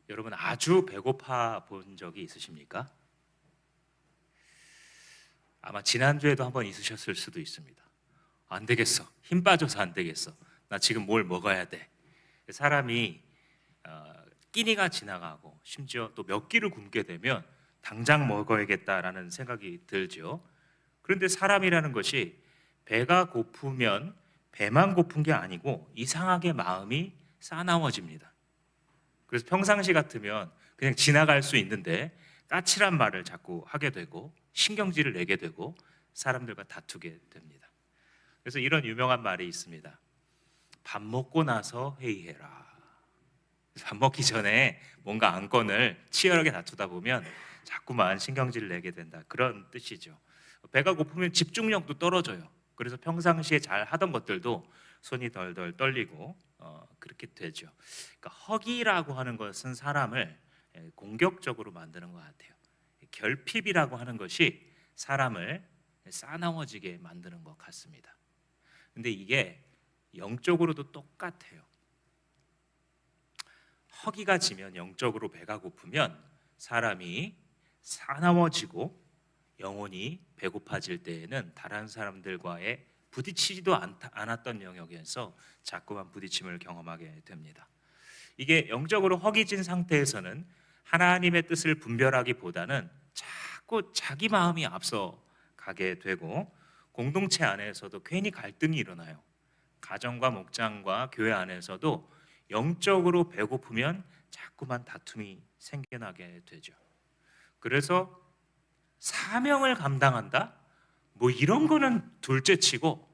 여러분 아주 배고파 본 적이 있으십니까? 아마 지난주에도 한번 있으셨을 수도 있습니다. 안 되겠어. 힘 빠져서 안 되겠어. 나 지금 뭘 먹어야 돼. 사람이 어, 끼니가 지나가고 심지어 또 몇 끼를 굶게 되면 당장 먹어야겠다라는 생각이 들죠. 그런데 사람이라는 것이 배가 고프면 배만 고픈 게 아니고 이상하게 마음이 싸나워집니다. 그래서 평상시 같으면 그냥 지나갈 수 있는데 까칠한 말을 자꾸 하게 되고 신경질을 내게 되고 사람들과 다투게 됩니다. 그래서 이런 유명한 말이 있습니다. 밥 먹고 나서 회의해라. 밥 먹기 전에 뭔가 안건을 치열하게 다투다 보면 자꾸만 신경질을 내게 된다. 그런 뜻이죠. 배가 고프면 집중력도 떨어져요. 그래서 평상시에 잘 하던 것들도 손이 덜덜 떨리고 그렇게 되죠. 그러니까 허기라고 하는 것은 사람을 공격적으로 만드는 것 같아요. 결핍이라고 하는 것이 사람을 싸나워지게 만드는 것 같습니다. 근데 이게 영적으로도 똑같아요. 허기가 지면 영적으로 배가 고프면 사람이 사나워지고 영혼이 배고파질 때에는 다른 사람들과의 부딪히지도 않았던 영역에서 자꾸만 부딪힘을 경험하게 됩니다. 이게 영적으로 허기진 상태에서는 하나님의 뜻을 분별하기보다는 자꾸 자기 마음이 앞서 가게 되고 공동체 안에서도 괜히 갈등이 일어나요. 가정과 목장과 교회 안에서도 영적으로 배고프면 자꾸만 다툼이 생겨나게 되죠. 그래서 사명을 감당한다? 뭐 이런 거는 둘째치고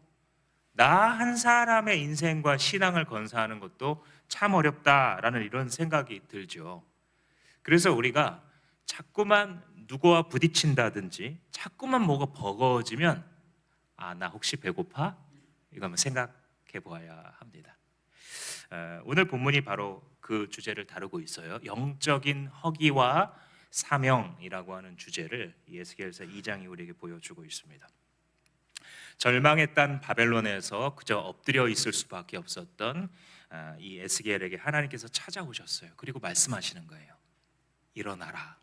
나 한 사람의 인생과 신앙을 건사하는 것도 참 어렵다라는 이런 생각이 들죠. 그래서 우리가 자꾸만 누구와 부딪힌다든지 자꾸만 뭐가 버거워지면 나 혹시 배고파? 이거 한번 생각해 보아야 합니다. 오늘 본문이 바로 그 주제를 다루고 있어요. 영적인 허기와 사명이라고 하는 주제를 에스겔서 2장이 우리에게 보여주고 있습니다. 절망의 땅 바벨론에서 그저 엎드려 있을 수밖에 없었던 이 에스겔에게 하나님께서 찾아오셨어요. 그리고 말씀하시는 거예요. 일어나라.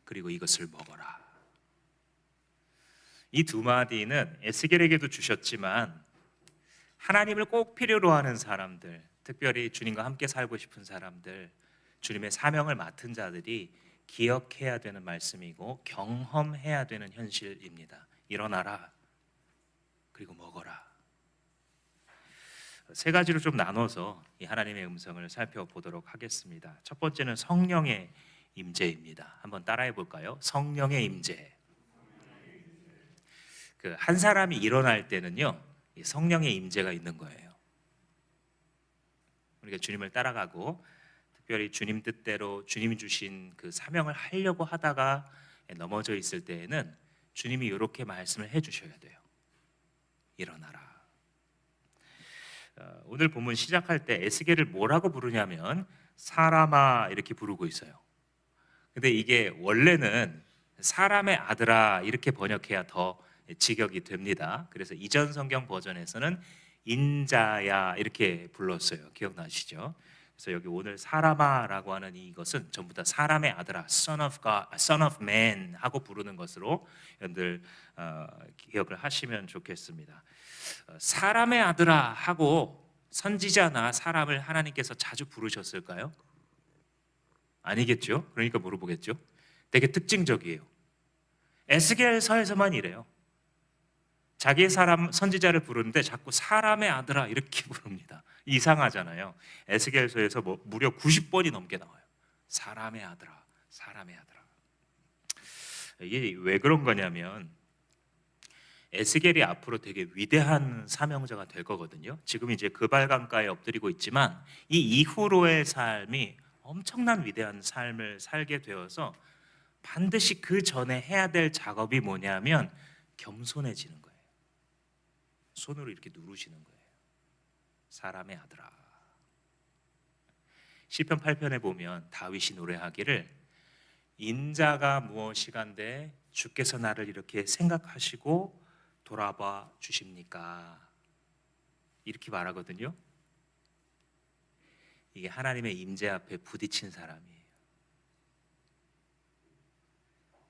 그리고 이것을 먹어라. 이 두 마디는 에스겔에게도 주셨지만 하나님을 꼭 필요로 하는 사람들, 특별히 주님과 함께 살고 싶은 사람들, 주님의 사명을 맡은 자들이 기억해야 되는 말씀이고 경험해야 되는 현실입니다. 일어나라. 그리고 먹어라. 세 가지로 좀 나눠서 이 하나님의 음성을 살펴보도록 하겠습니다. 첫 번째는 성령의 임재입니다. 한번 따라해 볼까요? 성령의 임재. 한 사람이 일어날 때는요, 성령의 임재가 있는 거예요. 우리가 주님을 따라가고 특별히 주님 뜻대로 주님이 주신 그 사명을 하려고 하다가 넘어져 있을 때에는 주님이 이렇게 말씀을 해주셔야 돼요. 일어나라. 오늘 본문 시작할 때 에스겔을 뭐라고 부르냐면 사람아 이렇게 부르고 있어요. 근데 이게 원래는 사람의 아들아 이렇게 번역해야 더 직역이 됩니다. 그래서 이전 성경 버전에서는 인자야 이렇게 불렀어요. 기억나시죠? 그래서 여기 오늘 사람아라고 하는 이것은 전부 다 사람의 아들아, Son of God, Son of Man 하고 부르는 것으로 여러분들 기억을 하시면 좋겠습니다. 사람의 아들아 하고 선지자나 사람을 하나님께서 자주 부르셨을까요? 아니겠죠? 그러니까 물어보겠죠? 되게 특징적이에요. 에스겔서에서만 이래요. 자기의 사람 선지자를 부르는데 자꾸 사람의 아들아 이렇게 부릅니다. 이상하잖아요. 에스겔서에서 무려 90번이 넘게 나와요. 사람의 아들아, 사람의 아들아. 이게 왜 그런 거냐면 에스겔이 앞으로 되게 위대한 사명자가 될 거거든요. 지금 이제 그발강가에 엎드리고 있지만 이 이후로의 삶이 엄청난 위대한 삶을 살게 되어서 반드시 그 전에 해야 될 작업이 뭐냐면 겸손해지는 거예요. 손으로 이렇게 누르시는 거예요. 사람의 아들아. 시편 8편에 보면 다윗이 노래하기를 인자가 무엇이간데 주께서 나를 이렇게 생각하시고 돌아봐 주십니까? 이렇게 말하거든요. 이게 하나님의 임재 앞에 부딪힌 사람이에요.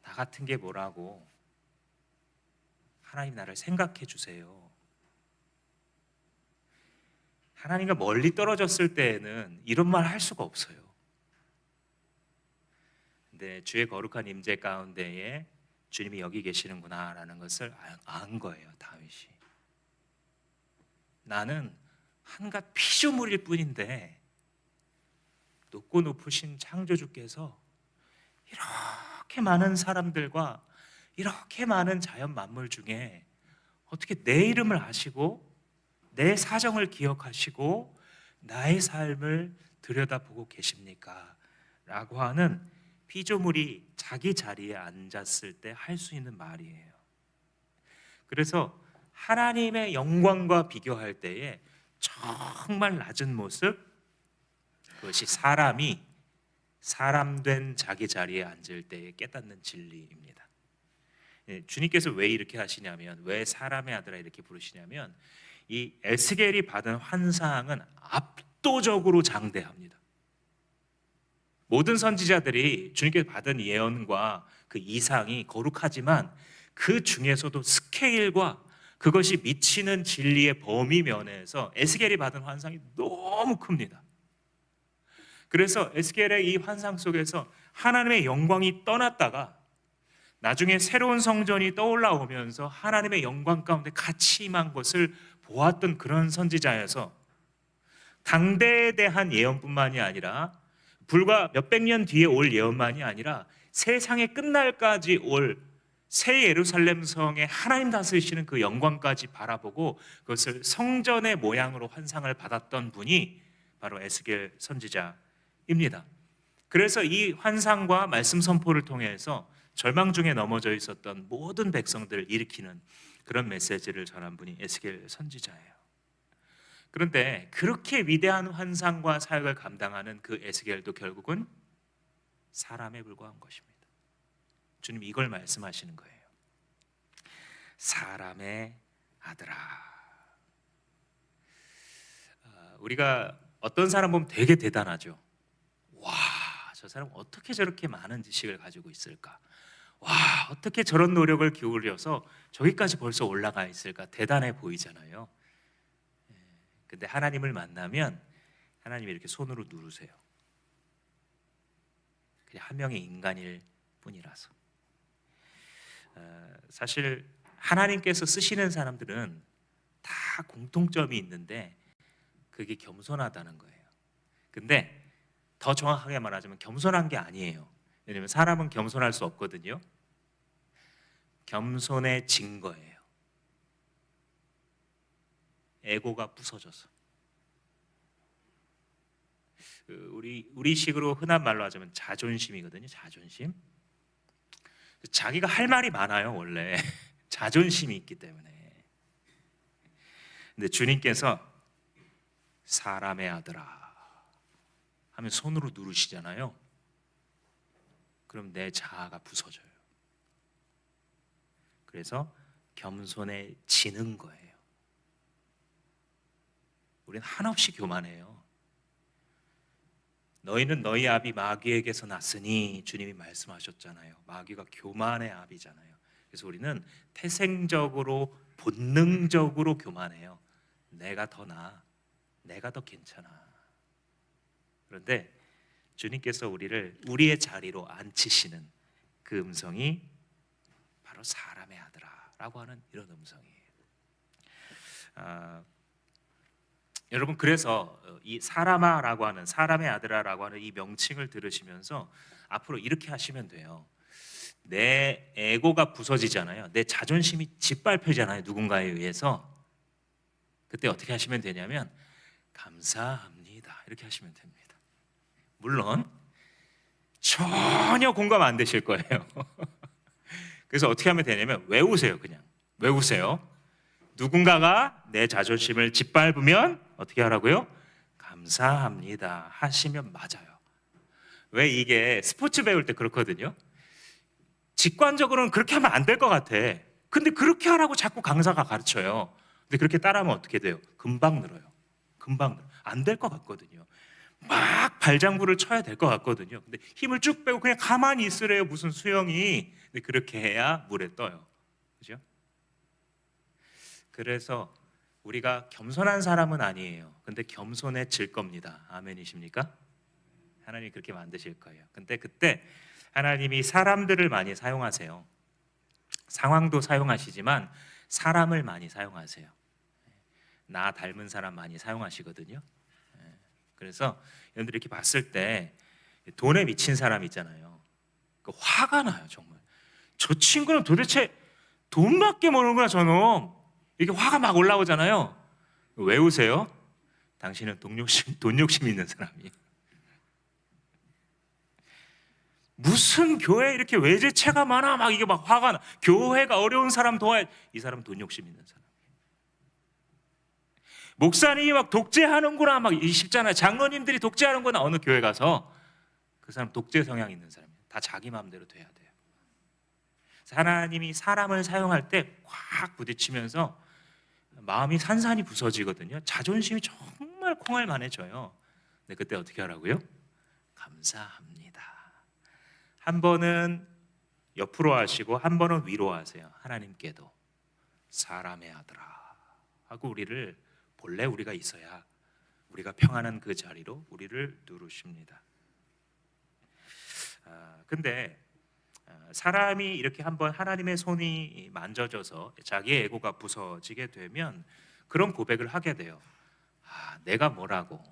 나 같은 게 뭐라고, 하나님 나를 생각해 주세요. 하나님과 멀리 떨어졌을 때에는 이런 말 할 수가 없어요. 근데 주의 거룩한 임재 가운데에 주님이 여기 계시는구나라는 것을 안 거예요, 다윗이. 나는 한갓 피조물일 뿐인데 높고 높으신 창조주께서 이렇게 많은 사람들과 이렇게 많은 자연 만물 중에 어떻게 내 이름을 아시고 내 사정을 기억하시고 나의 삶을 들여다보고 계십니까? 라고 하는 피조물이 자기 자리에 앉았을 때 할 수 있는 말이에요. 그래서 하나님의 영광과 비교할 때에 정말 낮은 모습, 그것이 사람이 사람된 자기 자리에 앉을 때에 깨닫는 진리입니다. 주님께서 왜 이렇게 하시냐면, 왜 사람의 아들아 이렇게 부르시냐면, 이 에스겔이 받은 환상은 압도적으로 장대합니다. 모든 선지자들이 주님께서 받은 예언과 그 이상이 거룩하지만 그 중에서도 스케일과 그것이 미치는 진리의 범위 면에서 에스겔이 받은 환상이 너무 큽니다. 그래서 에스겔의 이 환상 속에서 하나님의 영광이 떠났다가 나중에 새로운 성전이 떠올라오면서 하나님의 영광 가운데 같이 임한 것을 보았던 그런 선지자여서 당대에 대한 예언뿐만이 아니라 불과 몇백 년 뒤에 올 예언만이 아니라 세상의 끝날까지 올 새 예루살렘 성에 하나님 다스리시는 그 영광까지 바라보고 그것을 성전의 모양으로 환상을 받았던 분이 바로 에스겔 선지자입니다. 그래서 이 환상과 말씀 선포를 통해서 절망 중에 넘어져 있었던 모든 백성들을 일으키는 그런 메시지를 전한 분이 에스겔 선지자예요. 그런데 그렇게 위대한 환상과 사역을 감당하는 그 에스겔도 결국은 사람에 불과한 것입니다. 주님 이걸 말씀하시는 거예요. 사람의 아들아. 우리가 어떤 사람 보면 되게 대단하죠. 와, 저 사람 어떻게 저렇게 많은 지식을 가지고 있을까? 와, 어떻게 저런 노력을 기울여서 저기까지 벌써 올라가 있을까? 대단해 보이잖아요. 근데 하나님을 만나면 하나님이 이렇게 손으로 누르세요. 그냥 한 명의 인간일 뿐이라서. 사실 하나님께서 쓰시는 사람들은 다 공통점이 있는데 그게 겸손하다는 거예요. 근데 더 정확하게 말하자면 겸손한 게 아니에요. 왜냐하면 사람은 겸손할 수 없거든요. 겸손해진 거예요. 에고가 부서져서. 우리식으로 흔한 말로 하자면 자존심이거든요. 자존심. 자기가 할 말이 많아요. 원래 자존심이 있기 때문에. 근데 주님께서 사람의 아들아 하면 손으로 누르시잖아요. 그럼 내 자아가 부서져요. 그래서 겸손해지는 거예요. 우리는 한없이 교만해요. 너희는 너희 아비 마귀에게서 났으니 주님이 말씀하셨잖아요. 마귀가 교만의 아비잖아요. 그래서 우리는 태생적으로 본능적으로 교만해요. 내가 더 나아, 내가 더 괜찮아. 그런데 주님께서 우리의 자리로 앉히시는 그 음성이 바로 사람의 아들아라고 하는 이런 음성이에요. 여러분, 그래서 이 사람아라고 하는, 사람의 아들아라고 하는 이 명칭을 들으시면서 앞으로 이렇게 하시면 돼요. 내 에고가 부서지잖아요. 내 자존심이 짓밟혀잖아요. 누군가에 의해서. 그때 어떻게 하시면 되냐면 감사합니다 이렇게 하시면 됩니다. 물론 전혀 공감 안 되실 거예요. 그래서 어떻게 하면 되냐면 외우세요. 그냥 외우세요. 누군가가 내 자존심을 짓밟으면 어떻게 하라고요? 감사합니다 하시면 맞아요. 왜? 이게 스포츠 배울 때 그렇거든요. 직관적으로는 그렇게 하면 안 될 것 같아. 근데 그렇게 하라고 자꾸 강사가 가르쳐요. 근데 그렇게 따라하면 어떻게 돼요? 금방 늘어요. 금방 늘어요. 안 될 것 같거든요. 막 발장구를 쳐야 될 것 같거든요. 근데 힘을 쭉 빼고 그냥 가만히 있으래요. 무슨 수영이. 근데 그렇게 해야 물에 떠요. 그죠? 그래서 우리가 겸손한 사람은 아니에요. 근데 겸손해질 겁니다. 아멘이십니까? 하나님이 그렇게 만드실 거예요. 근데 그때 하나님이 사람들을 많이 사용하세요. 상황도 사용하시지만 사람을 많이 사용하세요. 나 닮은 사람 많이 사용하시거든요. 그래서 여러분들 이렇게 봤을 때 돈에 미친 사람 있잖아요. 화가 나요, 정말. 저 친구는 도대체 돈밖에 모르는구나, 저놈. 이렇게 화가 막 올라오잖아요. 왜 우세요? 당신은 돈 욕심 있는 사람이에요. 무슨 교회 이렇게 외제차가 많아? 막 이게 막 화가 나. 교회가 어려운 사람 도와야. 이 사람은 돈 욕심 있는 사람. 목사님이 막 독재하는구나 막 싶잖아요. 장로님들이 독재하는구나. 어느 교회 가서 그 사람 독재 성향 있는 사람이에요. 다 자기 마음대로 돼야 돼요. 하나님이 사람을 사용할 때 꽉 부딪히면서 마음이 산산이 부서지거든요. 자존심이 정말 콩알만해져요. 근데 그때 어떻게 하라고요? 감사합니다. 한 번은 옆으로 하시고 한 번은 위로 하세요. 하나님께도 사람의 아들아 하고 우리를 본래 우리가 있어야 우리가 평안한 그 자리로 우리를 누르십니다. 근데 사람이 이렇게 한번 하나님의 손이 만져져서 자기의 에고가 부서지게 되면 그런 고백을 하게 돼요. 내가 뭐라고,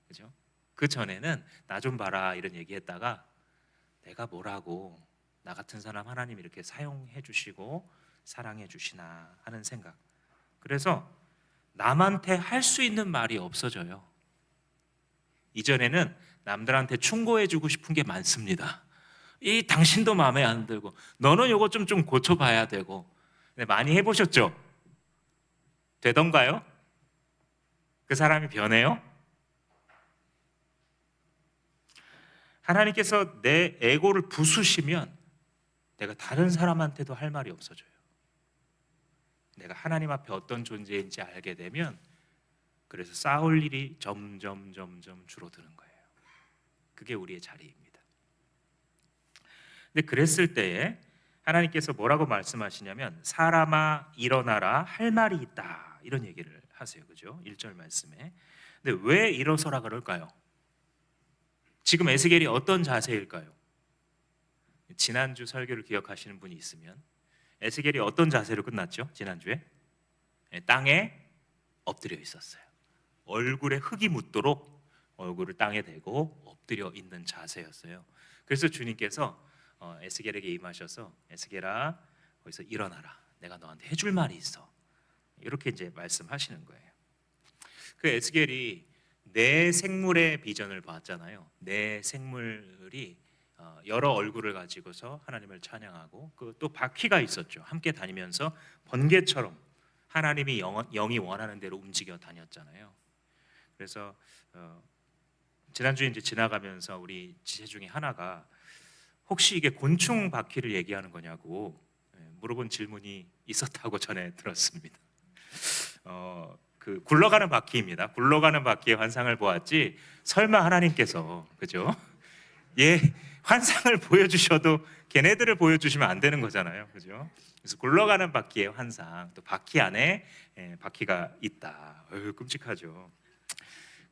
그죠? 그 전에는 나 좀 봐라 이런 얘기했다가 내가 뭐라고, 나 같은 사람 하나님 이렇게 사용해 주시고 사랑해 주시나 하는 생각. 그래서 남한테 할 수 있는 말이 없어져요. 이전에는 남들한테 충고해 주고 싶은 게 많습니다. 이 당신도 마음에 안 들고 너는 요거 좀 고쳐봐야 되고. 많이 해보셨죠? 되던가요? 그 사람이 변해요? 하나님께서 내 에고를 부수시면 내가 다른 사람한테도 할 말이 없어져요. 내가 하나님 앞에 어떤 존재인지 알게 되면 그래서 싸울 일이 점점 줄어드는 거예요. 그게 우리의 자리입니다. 근데 그랬을 때에 하나님께서 뭐라고 말씀하시냐면 사람아 일어나라 할 말이 있다 이런 얘기를 하세요. 그죠? 1절 말씀에. 근데 왜 일어서라 그럴까요? 지금 에스겔이 어떤 자세일까요? 지난주 설교를 기억하시는 분이 있으면 에스겔이 어떤 자세로 끝났죠? 지난주에 땅에 엎드려 있었어요. 얼굴에 흙이 묻도록 얼굴을 땅에 대고 엎드려 있는 자세였어요. 그래서 주님께서 에스겔에게 임하셔서 에스겔아 거기서 일어나라. 내가 너한테 해줄 말이 있어. 이렇게 이제 말씀하시는 거예요. 그 에스겔이 네 생물의 비전을 봤잖아요. 네 생물이 여러 얼굴을 가지고서 하나님을 찬양하고 또 바퀴가 있었죠. 함께 다니면서 번개처럼 하나님이 영이 원하는 대로 움직여 다녔잖아요. 그래서 지난주에 이제 지나가면서 우리 지체 중에 하나가 혹시 이게 곤충 바퀴를 얘기하는 거냐고 물어본 질문이 있었다고 전에 들었습니다. 그 굴러가는 바퀴입니다. 굴러가는 바퀴의 환상을 보았지 설마 하나님께서 그죠? 환상을 보여주셔도 걔네들을 보여주시면 안 되는 거잖아요, 그죠? 그래서 굴러가는 바퀴의 환상, 또 바퀴 안에 바퀴가 있다. 끔찍하죠.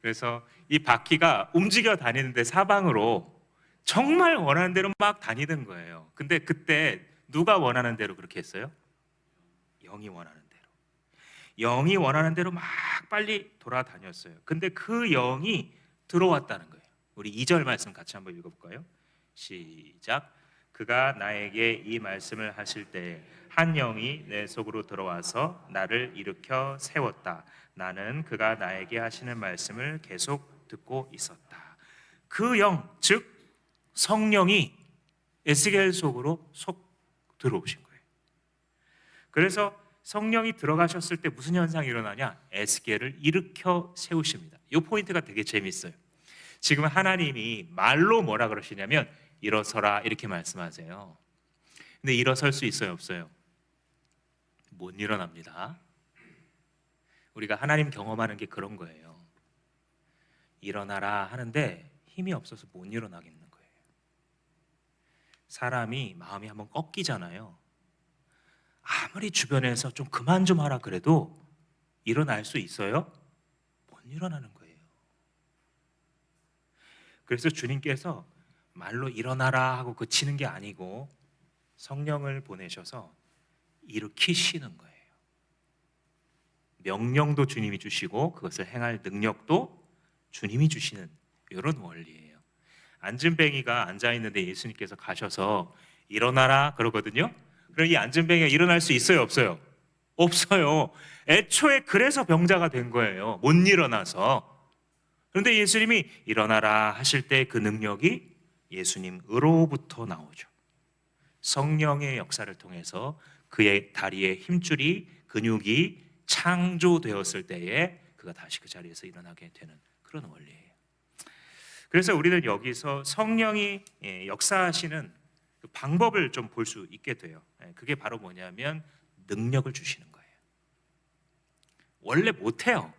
그래서 이 바퀴가 움직여 다니는데 사방으로 정말 원하는 대로 막 다니던 거예요. 근데 그때 누가 원하는 대로 그렇게 했어요? 영이 원하는 대로. 영이 원하는 대로 막 빨리 돌아다녔어요. 근데 그 영이 들어왔다는 거예요. 우리 2절 말씀 같이 한번 읽어볼까요? 시작. 그가 나에게 이 말씀을 하실 때 한 영이 내 속으로 들어와서 나를 일으켜 세웠다. 나는 그가 나에게 하시는 말씀을 계속 듣고 있었다. 그 영, 즉 성령이 에스겔 속으로 속 들어오신 거예요. 그래서 성령이 들어가셨을 때 무슨 현상이 일어나냐? 에스겔을 일으켜 세우십니다. 이 포인트가 되게 재밌어요. 지금 하나님이 말로 뭐라 그러시냐면 일어서라 이렇게 말씀하세요. 근데 일어설 수 있어요, 없어요? 못 일어납니다. 우리가 하나님 경험하는 게 그런 거예요. 일어나라 하는데 힘이 없어서 못 일어나겠는 거예요. 사람이 마음이 한번 꺾이잖아요. 아무리 주변에서 좀 그만 좀 하라 그래도 일어날 수 있어요? 못 일어나는 거예요. 그래서 주님께서 말로 일어나라 하고 그치는 게 아니고 성령을 보내셔서 일으키시는 거예요. 명령도 주님이 주시고 그것을 행할 능력도 주님이 주시는 이런 원리예요. 안진뱅이가 앉아있는데 예수님께서 가셔서 일어나라 그러거든요. 그럼 이 안진뱅이가 일어날 수 있어요, 없어요? 없어요. 애초에 그래서 병자가 된 거예요. 못 일어나서. 그런데 예수님이 일어나라 하실 때 그 능력이 예수님으로부터 나오죠. 성령의 역사를 통해서 그의 다리의 힘줄이 근육이 창조되었을 때에 그가 다시 그 자리에서 일어나게 되는 그런 원리예요. 그래서 우리는 여기서 성령이 역사하시는 그 방법을 좀 볼 수 있게 돼요. 그게 바로 뭐냐면 능력을 주시는 거예요. 원래 못해요.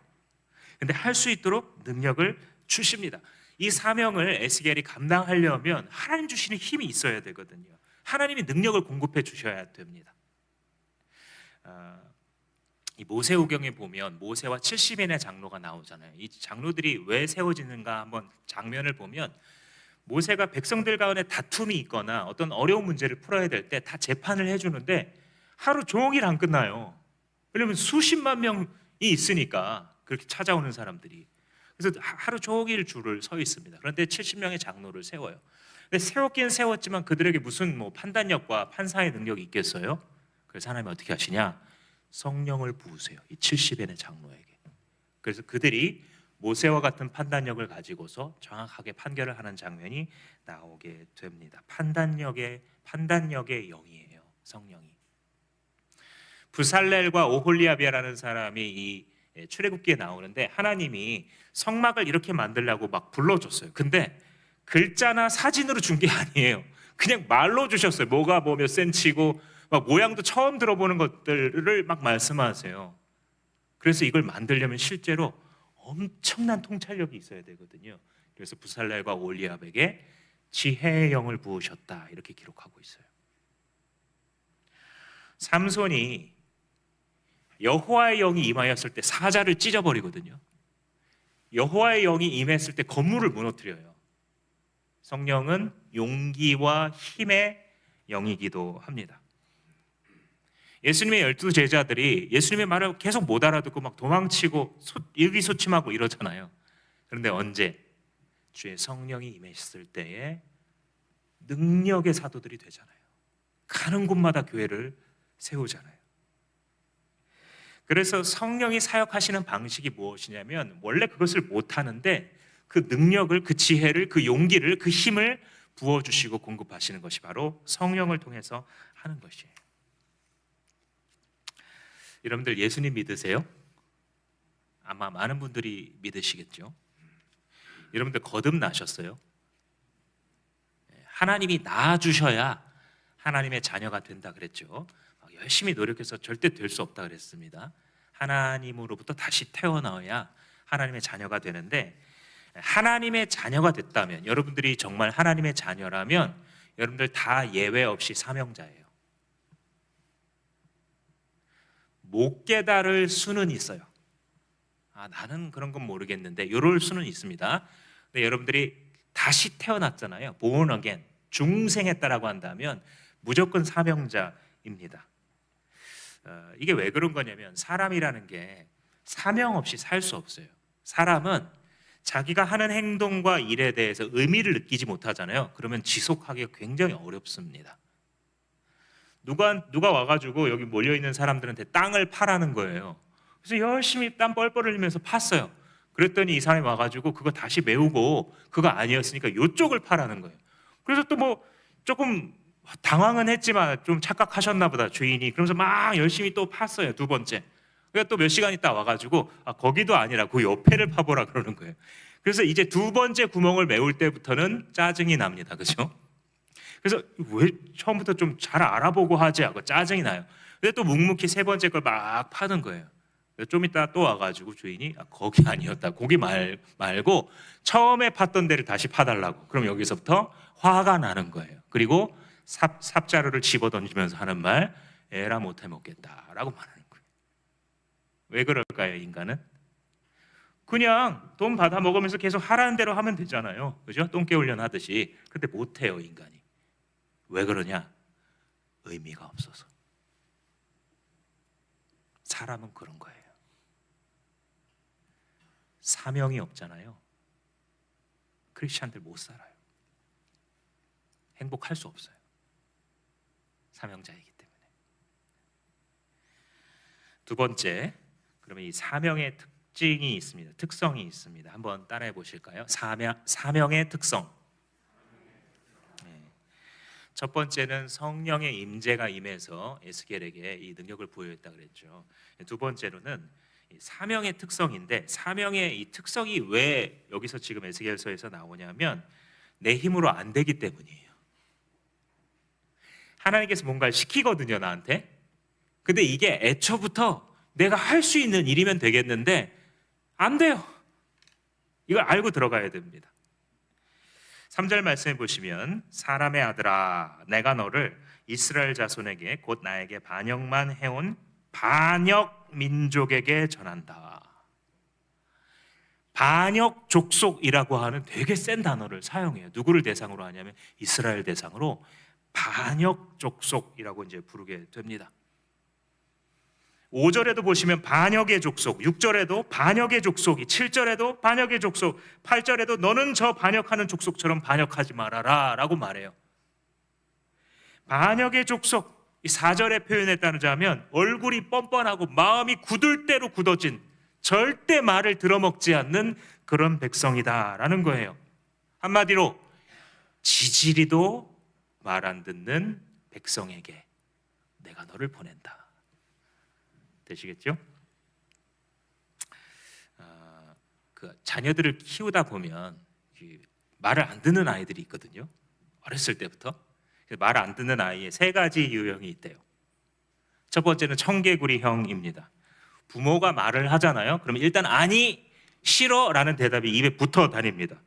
근데 할 수 있도록 능력을 주십니다. 이 사명을 에스겔이 감당하려면 하나님 주시는 힘이 있어야 되거든요. 하나님이 능력을 공급해 주셔야 됩니다. 이 모세오경에 보면 모세와 70인의 장로가 나오잖아요. 이 장로들이 왜 세워지는가 한번 장면을 보면 모세가 백성들 가운데 다툼이 있거나 어떤 어려운 문제를 풀어야 될 때 다 재판을 해주는데 하루 종일 안 끝나요. 왜냐하면 수십만 명이 있으니까 그렇게 찾아오는 사람들이. 그래서 하루 종일 줄을 서 있습니다. 그런데 70명의 장로를 세워요. 근데 세웠긴 세웠지만 그들에게 무슨 판단력과 판사의 능력이 있겠어요? 그래서 하나님이 어떻게 하시냐? 성령을 부으세요. 이 70인의 장로에게. 그래서 그들이 모세와 같은 판단력을 가지고서 정확하게 판결을 하는 장면이 나오게 됩니다. 판단력의 영이에요. 성령이. 부살렐과 오홀리아비아라는 사람이 이 출애굽기에 나오는데 하나님이 성막을 이렇게 만들라고 막 불러줬어요. 근데 글자나 사진으로 준 게 아니에요. 그냥 말로 주셨어요. 뭐가 뭐 몇 센치고 막 모양도 처음 들어보는 것들을 막 말씀하세요. 그래서 이걸 만들려면 실제로 엄청난 통찰력이 있어야 되거든요. 그래서 부살렐과 오홀리압에게 지혜의 영을 부으셨다 이렇게 기록하고 있어요. 삼손이 여호와의 영이 임하였을 때 사자를 찢어버리거든요. 여호와의 영이 임했을 때 건물을 무너뜨려요. 성령은 용기와 힘의 영이기도 합니다. 예수님의 12 제자들이 예수님의 말을 계속 못 알아듣고 막 도망치고 의기소침하고 이러잖아요. 그런데 언제? 주의 성령이 임했을 때에 능력의 사도들이 되잖아요. 가는 곳마다 교회를 세우잖아요. 그래서 성령이 사역하시는 방식이 무엇이냐면 원래 그것을 못하는데 그 능력을, 그 지혜를, 그 용기를, 그 힘을 부어주시고 공급하시는 것이 바로 성령을 통해서 하는 것이에요. 여러분들 예수님 믿으세요? 아마 많은 분들이 믿으시겠죠. 여러분들 거듭나셨어요? 하나님이 낳아주셔야 하나님의 자녀가 된다 그랬죠. 열심히 노력해서 절대 될 수 없다 그랬습니다. 하나님으로부터 다시 태어나야 하나님의 자녀가 되는데 하나님의 자녀가 됐다면 여러분들이 정말 하나님의 자녀라면 여러분들 다 예외 없이 사명자예요. 못 깨달을 수는 있어요. 나는 그런 건 모르겠는데 이럴 수는 있습니다. 근데 여러분들이 다시 태어났잖아요. born again, 중생했다라고 한다면 무조건 사명자입니다. 이게 왜 그런 거냐면 사람이라는 게 사명 없이 살 수 없어요. 사람은 자기가 하는 행동과 일에 대해서 의미를 느끼지 못하잖아요. 그러면 지속하기가 굉장히 어렵습니다. 누가 와가지고 여기 몰려있는 사람들한테 땅을 파라는 거예요. 그래서 열심히 땀 뻘뻘 흘리면서 팠어요. 그랬더니 이 사람이 와가지고 그거 다시 메우고 그거 아니었으니까 이쪽을 파라는 거예요. 그래서 또 뭐 조금 당황은 했지만 좀 착각하셨나 보다 주인이. 그러면서 막 열심히 또 팠어요. 두 번째. 그러니까 또 몇 시간 있다 와가지고 거기도 아니라 그 옆에를 파보라 그러는 거예요. 그래서 이제 두 번째 구멍을 메울 때부터는 짜증이 납니다. 그죠? 그래서 왜 처음부터 좀 잘 알아보고 하지 하고 짜증이 나요. 근데 또 묵묵히 세 번째 걸 막 파는 거예요. 좀 이따 또 와가지고 주인이 거기 아니었다. 거기 말고 처음에 팠던 데를 다시 파달라고. 그럼 여기서부터 화가 나는 거예요. 그리고 삽자루를 집어던지면서 하는 말, 에라 못해 먹겠다라고 말하는 거예요. 왜 그럴까요, 인간은? 그냥 돈 받아 먹으면서 계속 하라는 대로 하면 되잖아요. 그죠? 똥개 훈련 하듯이. 근데 못해요, 인간이. 왜 그러냐? 의미가 없어서. 사람은 그런 거예요. 사명이 없잖아요. 크리스찬들 못 살아요. 행복할 수 없어요. 사명자이기 때문에. 두 번째, 그러면 이 사명의 특징이 있습니다. 특성이 있습니다. 한번 따라해 보실까요? 사명의 특성. 첫 번째는 성령의 임재가 임해서 에스겔에게 이 능력을 부여했다 그랬죠. 두 번째로는 사명의 특성인데, 사명의 이 특성이 왜 여기서 지금 에스겔서에서 나오냐면 내 힘으로 안 되기 때문이에요. 하나님께서 뭔가를 시키거든요, 나한테. 근데 이게 애초부터 내가 할 수 있는 일이면 되겠는데 안 돼요. 이걸 알고 들어가야 됩니다. 3절 말씀해 보시면, 사람의 아들아, 내가 너를 이스라엘 자손에게 곧 나에게 반역만 해온 반역 민족에게 전한다. 반역 족속이라고 하는 되게 센 단어를 사용해요. 누구를 대상으로 하냐면 이스라엘 대상으로 반역 족속이라고 이제 부르게 됩니다. 5절에도 보시면 반역의 족속, 6절에도 반역의 족속이, 7절에도 반역의 족속, 8절에도 너는 저 반역하는 족속처럼 반역하지 말아라 라고 말해요. 반역의 족속, 이 4절의 표현에 따르자면 얼굴이 뻔뻔하고 마음이 굳을 대로 굳어진, 절대 말을 들어먹지 않는 그런 백성이다라는 거예요. 한마디로 지지리도 말 안 듣는 백성에게 내가 너를 보낸다. 되시겠죠? 그 자녀들을 키우다 보면 말을 안 듣는 아이들이 있거든요. 어렸을 때부터. 말 안 듣는 아이의 세 가지 유형이 있대요. 첫 번째는 청개구리형입니다. 부모가 말을 하잖아요. 그러면 일단 아니, 싫어 라는 대답이 입에 붙어 다닙니다.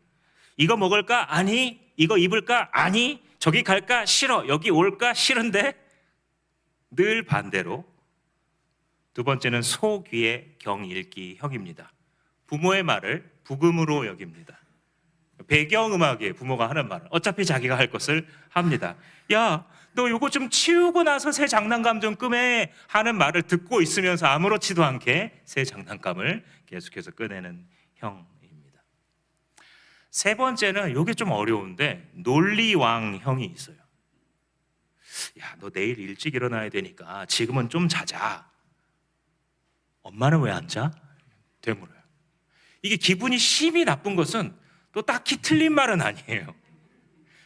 이거 먹을까? 아니. 이거 입을까? 아니. 저기 갈까? 싫어. 여기 올까? 싫은데. 늘 반대로. 두 번째는 소귀의 경읽기형입니다. 부모의 말을 북음으로 여깁니다. 배경음악에 부모가 하는 말은 어차피 자기가 할 것을 합니다. 야, 너 요거 좀 치우고 나서 새 장난감 좀 끄매 하는 말을 듣고 있으면서 아무렇지도 않게 새 장난감을 계속해서 꺼내는 형입니다. 세 번째는 요게 좀 어려운데 논리왕형이 있어요. 야, 너 내일 일찍 일어나야 되니까 지금은 좀 자자. 엄마는 왜 안 자? 되물어요. 이게 기분이 심히 나쁜 것은 또 딱히 틀린 말은 아니에요.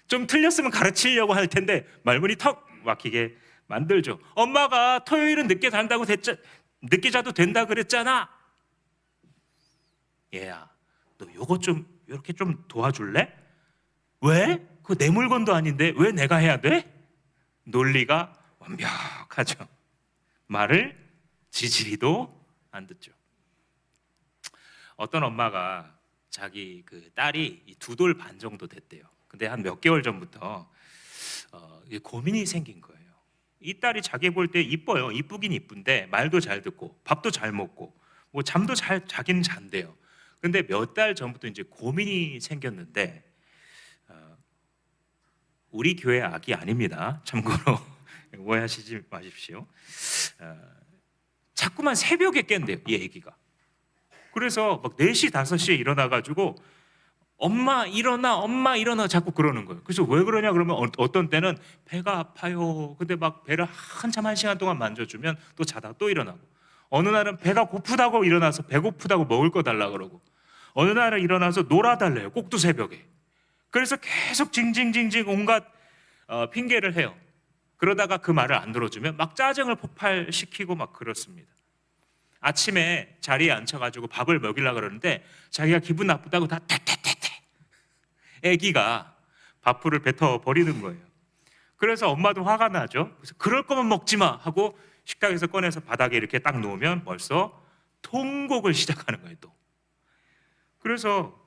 좀 틀렸으면 가르치려고 할 텐데 말문이 턱 막히게 만들죠. 엄마가 토요일은 늦게 자도 된다 그랬잖아. 얘야, 너 요거 좀 이렇게 좀 도와줄래? 왜? 그거 내 물건도 아닌데 왜 내가 해야 돼? 논리가 완벽하죠. 말을 지지리도 안 듣죠. 어떤 엄마가 자기 그 딸이 2돌 반 정도 됐대요. 근데 한 몇 개월 전부터 고민이 생긴 거예요. 이 딸이 자기 볼 때 이뻐요. 이쁘긴 이쁜데 말도 잘 듣고 밥도 잘 먹고 뭐 잠도 잘 자긴 잔대요. 근데 몇 달 전부터 이제 고민이 생겼는데, 우리 교회 아기 아닙니다. 참고로 오해하시지 마십시오. 자꾸만 새벽에 깬대요, 이 애기가. 그래서 막 4시, 5시에 일어나가지고 엄마 일어나 자꾸 그러는 거예요. 그래서 왜 그러냐 그러면 어떤 때는 배가 아파요. 근데 막 배를 한참 1시간 동안 만져주면 또 자다가 또 일어나고, 어느 날은 배가 고프다고 일어나서 배고프다고 먹을 거 달라 그러고, 어느 날은 일어나서 놀아달래요. 꼭두 새벽에. 그래서 계속 징징징징 온갖 핑계를 해요. 그러다가 그 말을 안 들어주면 막 짜증을 폭발시키고 막 그렇습니다. 아침에 자리에 앉혀가지고 밥을 먹이려고 그러는데 자기가 기분 나쁘다고 다 태태태태 애기가 밥풀을 뱉어 버리는 거예요. 그래서 엄마도 화가 나죠. 그래서 그럴 거면 먹지 마 하고 식탁에서 꺼내서 바닥에 이렇게 딱 놓으면 벌써 통곡을 시작하는 거예요. 또 그래서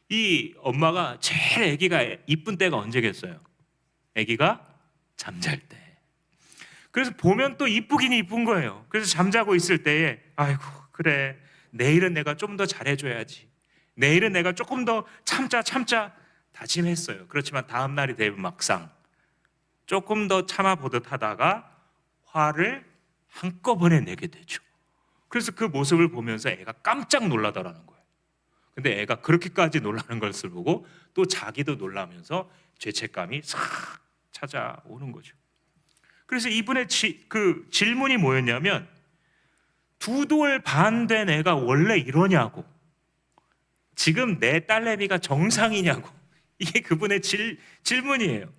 이 엄마가 제일 아기가 이쁜 때가 언제겠어요? 아기가 잠잘 때. 그래서 보면 또 이쁘긴 이쁜 거예요. 그래서 잠자고 있을 때에 아이고 그래 내일은 내가 좀 더 잘해줘야지, 내일은 내가 조금 더 참자 다짐했어요. 그렇지만 다음 날이 되면 막상 조금 더 참아보듯 하다가 화를 한꺼번에 내게 되죠. 그래서 그 모습을 보면서 애가 깜짝 놀라더라는 거예요. 근데 애가 그렇게까지 놀라는 것을 보고 또 자기도 놀라면서 죄책감이 싹 찾아오는 거죠. 그래서 이분의 그 질문이 뭐였냐면, 두 돌 반 된 애가 원래 이러냐고, 지금 내 딸내미가 정상이냐고. 이게 그분의 질문이에요.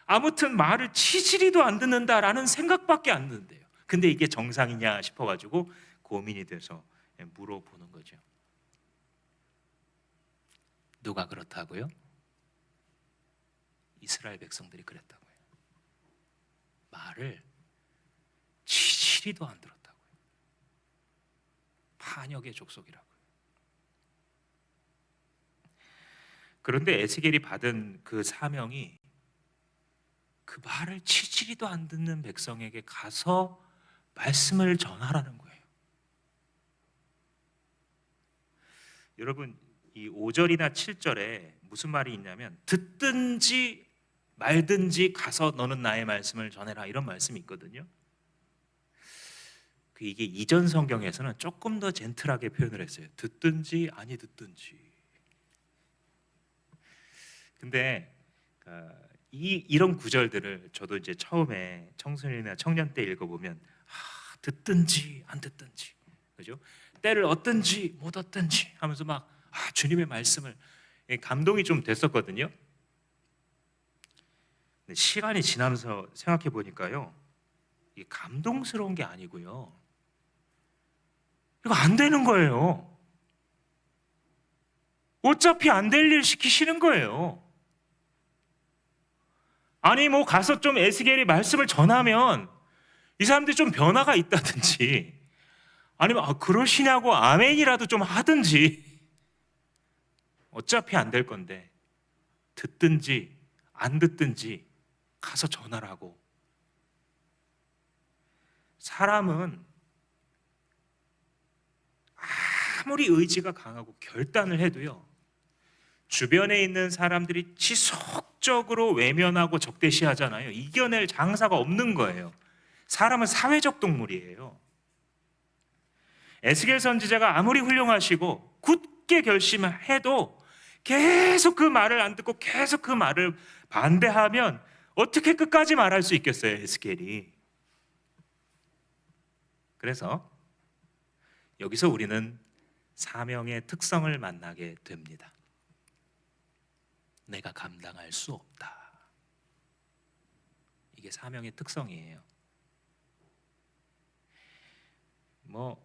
아무튼 말을 치지리도 안 듣는다라는 생각밖에 안 드는데요. 근데 이게 정상이냐 싶어가지고 고민이 돼서 물어보는 거죠. 누가 그렇다고요? 이스라엘 백성들이 그랬다고요. 말을 치지리도 안 들었다고요. 반역의 족속이라고요. 그런데 에스겔이 받은 그 사명이 그 말을 치지리도 안 듣는 백성에게 가서 말씀을 전하라는 거예요. 여러분, 이 5절이나 7절에 무슨 말이 있냐면, 듣든지 말든지 가서 너는 나의 말씀을 전해라, 이런 말씀이 있거든요. 이게 이전 성경에서는 조금 더 젠틀하게 표현을 했어요. 듣든지 아니 듣든지. 근데 이런 구절들을 저도 이제 처음에 청소년이나 청년 때 읽어보면 듣든지 안 듣든지, 그죠? 때를 얻든지 못 얻든지 하면서 막 주님의 말씀을, 감동이 좀 됐었거든요. 근데 시간이 지나면서 생각해 보니까요, 이게 감동스러운 게 아니고요, 이거 안 되는 거예요. 어차피 안 될 일 시키시는 거예요. 아니 뭐 가서 좀 에스겔이 말씀을 전하면 이 사람들이 좀 변화가 있다든지, 아니면 그러시냐고 아멘이라도 좀 하든지, 어차피 안 될 건데 듣든지 안 듣든지 가서 전하라고. 사람은 아무리 의지가 강하고 결단을 해도요, 주변에 있는 사람들이 지속적으로 외면하고 적대시하잖아요. 이겨낼 장사가 없는 거예요. 사람은 사회적 동물이에요. 에스겔 선지자가 아무리 훌륭하시고 굳게 결심해도 계속 그 말을 안 듣고 계속 그 말을 반대하면 어떻게 끝까지 말할 수 있겠어요, 에스겔이. 그래서 여기서 우리는 사명의 특성을 만나게 됩니다. 내가 감당할 수 없다. 이게 사명의 특성이에요. 뭐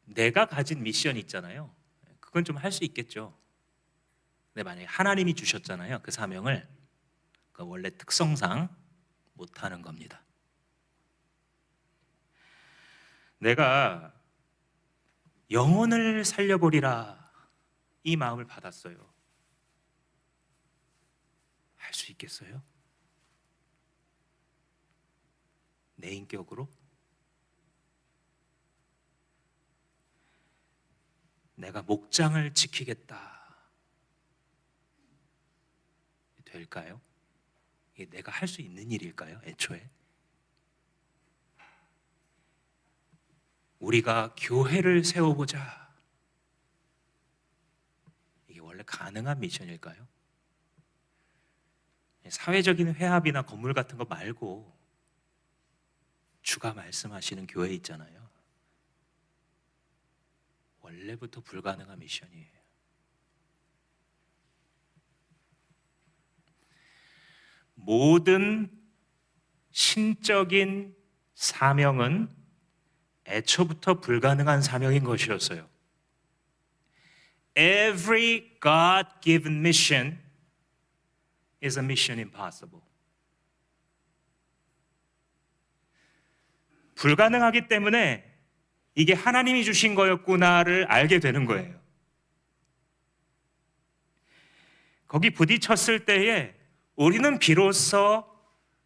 내가 가진 미션이 있잖아요. 그건 좀 할 수 있겠죠. 근데 만약에 하나님이 주셨잖아요, 그 사명을, 그 원래 특성상 못하는 겁니다. 내가 영혼을 살려보리라, 이 마음을 받았어요. 할 수 있겠어요? 내 인격으로? 내가 목장을 지키겠다, 될까요? 이게 내가 할 수 있는 일일까요, 애초에? 우리가 교회를 세워보자, 이게 원래 가능한 미션일까요? 사회적인 회합이나 건물 같은 거 말고 주가 말씀하시는 교회 있잖아요. 원래부터 불가능한 미션이에요. 모든 신적인 사명은 애초부터 불가능한 사명인 것이었어요. Every God-given mission is a mission impossible. 불가능하기 때문에 이게 하나님이 주신 거였구나를 알게 되는 거예요. 거기 부딪혔을 때에 우리는 비로소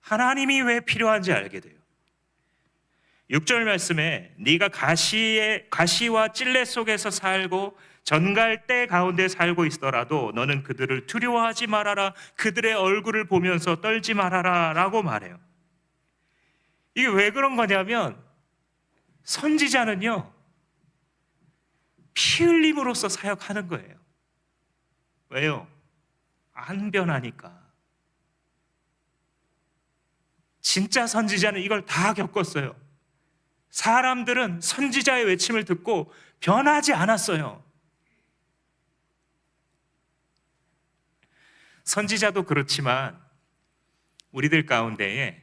하나님이 왜 필요한지 알게 돼요. 6절 말씀에 네가 가시와 찔레 속에서 살고 전갈대 가운데 살고 있더라도 너는 그들을 두려워하지 말아라. 그들의 얼굴을 보면서 떨지 말아라 라고 말해요. 이게 왜 그런 거냐면 선지자는요 피 흘림으로써 사역하는 거예요. 왜요? 안 변하니까. 진짜 선지자는 이걸 다 겪었어요. 사람들은 선지자의 외침을 듣고 변하지 않았어요. 선지자도 그렇지만 우리들 가운데에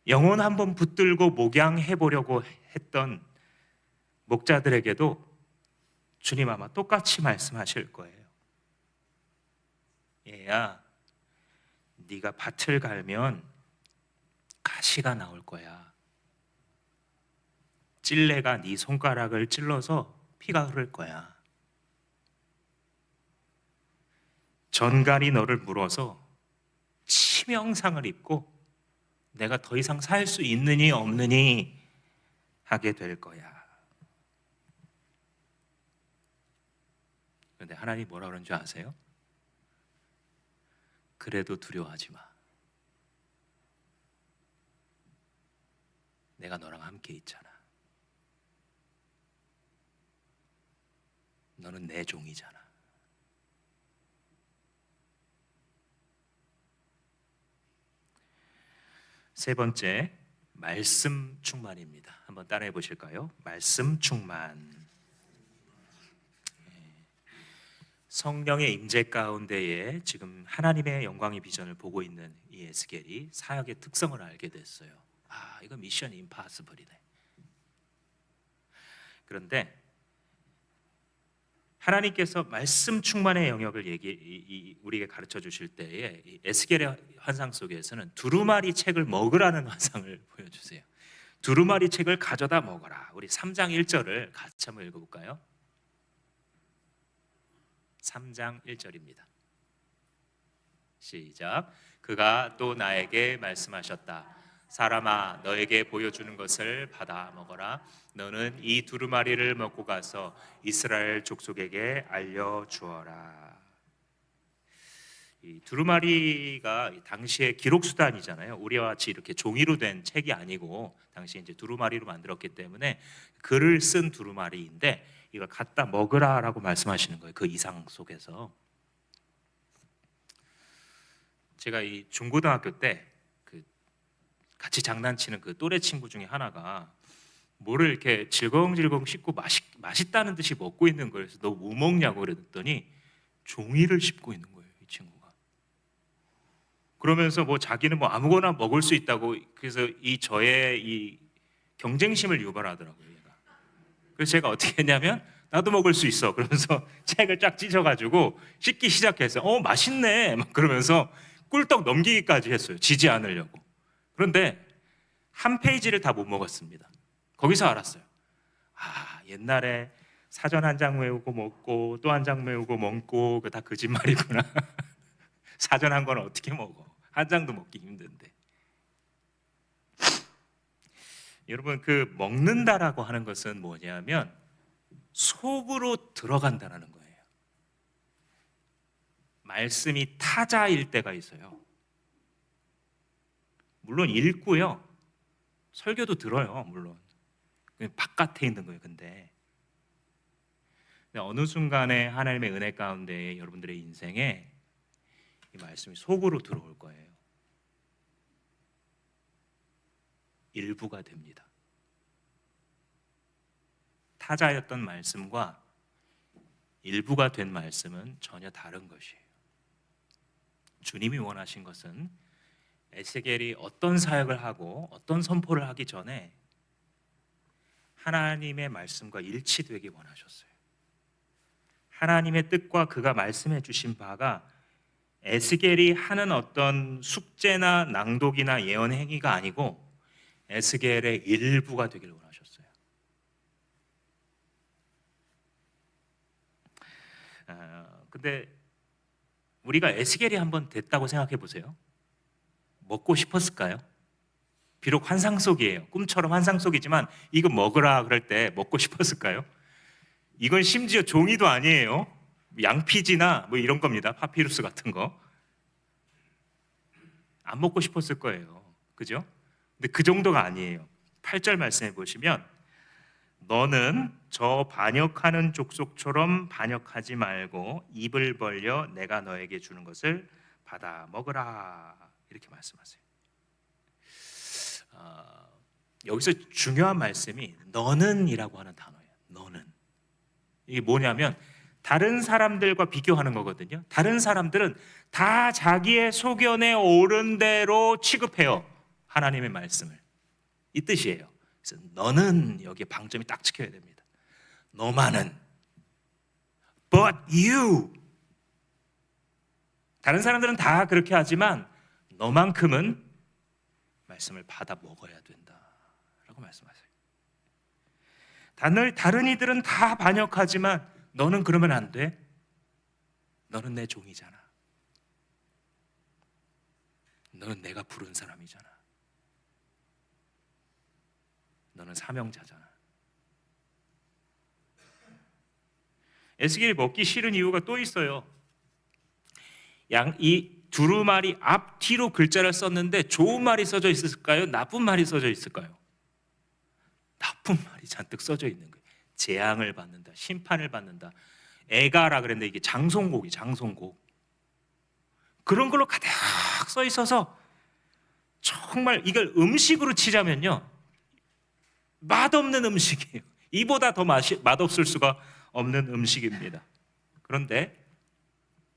영혼 한번 붙들고 목양해 보려고 했던 목자들에게도 주님 아마 똑같이 말씀하실 거예요. 얘야, 네가 밭을 갈면 가시가 나올 거야. 찔레가 네 손가락을 찔러서 피가 흐를 거야. 전갈이 너를 물어서 치명상을 입고 내가 더 이상 살 수 있느니 없느니 하게 될 거야. 그런데 하나님 뭐라 그런 줄 아세요? 그래도 두려워하지 마. 내가 너랑 함께 있잖아. 너는 내 종이잖아. 세 번째, 말씀 충만입니다. 한번 따라해 보실까요? 말씀 충만. 성령의 임재 가운데에 지금 하나님의 영광의 비전을 보고 있는 이 에스겔이 사역의 특성을 알게 됐어요. 아, 이거 미션 임파서블이네. 그런데 하나님께서 말씀 충만의 영역을 우리에게 가르쳐 주실 때에 이 에스겔의 환상 속에서는 두루마리 책을 먹으라는 환상을 보여주세요. 두루마리 책을 가져다 먹어라. 우리 3장 1절을 같이 한번 읽어볼까요? 3장 1절입니다. 시작. 그가 또 나에게 말씀하셨다. 사람아, 너에게 보여주는 것을 받아 먹어라. 너는 이 두루마리를 먹고 가서 이스라엘 족속에게 알려주어라. 이 두루마리가 당시의 기록 수단이잖아요. 우리와 같이 이렇게 종이로 된 책이 아니고 당시에 이제 두루마리로 만들었기 때문에 글을 쓴 두루마리인데 이걸 갖다 먹으라라고 말씀하시는 거예요. 그 이상 속에서. 제가 이 중고등학교 때 같이 장난치는 그 또래 친구 중에 하나가 뭐를 이렇게 질겅질겅 씹고 맛있다는 듯이 먹고 있는 거예요. 그래서 너 뭐 먹냐고 그랬더니 종이를 씹고 있는 거예요, 이 친구가. 그러면서 뭐 자기는 뭐 아무거나 먹을 수 있다고, 그래서 저의 이 경쟁심을 유발하더라고요, 얘가. 그래서 제가 어떻게 했냐면 나도 먹을 수 있어 그러면서 책을 쫙 찢어가지고 씹기 시작해서 맛있네 막 그러면서 꿀떡 넘기기까지 했어요, 지지 않으려고. 그런데 한 페이지를 다 못 먹었습니다. 거기서 알았어요. 아, 옛날에 사전 한 장 외우고 먹고 또 한 장 외우고 먹고 그 다 거짓말이구나. 사전 한 건 어떻게 먹어? 한 장도 먹기 힘든데. 여러분, 그 먹는다라고 하는 것은 뭐냐면 속으로 들어간다는 거예요. 말씀이 타자일 때가 있어요. 물론 읽고요, 설교도 들어요. 물론 바깥에 있는 거예요. 근데 어느 순간에 하나님의 은혜 가운데 여러분들의 인생에 이 말씀이 속으로 들어올 거예요. 일부가 됩니다. 타자였던 말씀과 일부가 된 말씀은 전혀 다른 것이에요. 주님이 원하신 것은 에스겔이 어떤 사역을 하고 어떤 선포를 하기 전에 하나님의 말씀과 일치되기 원하셨어요. 하나님의 뜻과 그가 말씀해 주신 바가 에스겔이 하는 어떤 숙제나 낭독이나 예언 행위가 아니고 에스겔의 일부가 되기를 원하셨어요. 근데 우리가 에스겔이 한번 됐다고 생각해 보세요. 먹고 싶었을까요? 비록 환상 속이에요. 꿈처럼 환상 속이지만 이거 먹으라 그럴 때 먹고 싶었을까요? 이건 심지어 종이도 아니에요. 양피지나 뭐 이런 겁니다. 파피루스 같은 거. 안 먹고 싶었을 거예요. 그죠? 근데 그 정도가 아니에요. 8절 말씀해 보시면 너는 저 반역하는 족속처럼 반역하지 말고 입을 벌려 내가 너에게 주는 것을 받아 먹으라. 이렇게 말씀하세요. 여기서 중요한 말씀이 너는이라고 하는 단어예요. 너는. 이게 뭐냐면 다른 사람들과 비교하는 거거든요. 다른 사람들은 다 자기의 소견에 옳은 대로 취급해요. 하나님의 말씀을. 이 뜻이에요. 그래서 너는 여기에 방점이 딱 찍혀야 됩니다. 너만은 but you. 다른 사람들은 다 그렇게 하지만 너만큼은 말씀을 받아 먹어야 된다라고 말씀하세요. 다른 이들은 다 반역하지만 너는 그러면 안 돼. 너는 내 종이잖아. 너는 내가 부른 사람이잖아. 너는 사명자잖아. 에스겔이 먹기 싫은 이유가 또 있어요. 이 두루마리 앞뒤로 글자를 썼는데 좋은 말이 써져 있을까요? 나쁜 말이 써져 있을까요? 나쁜 말이 잔뜩 써져 있는 거예요. 재앙을 받는다, 심판을 받는다. 애가라 그랬는데 이게 장송곡이 장송곡. 그런 걸로 가득 써 있어서 정말 이걸 음식으로 치자면요, 맛없는 음식이에요. 이보다 더 맛없을 수가 없는 음식입니다. 그런데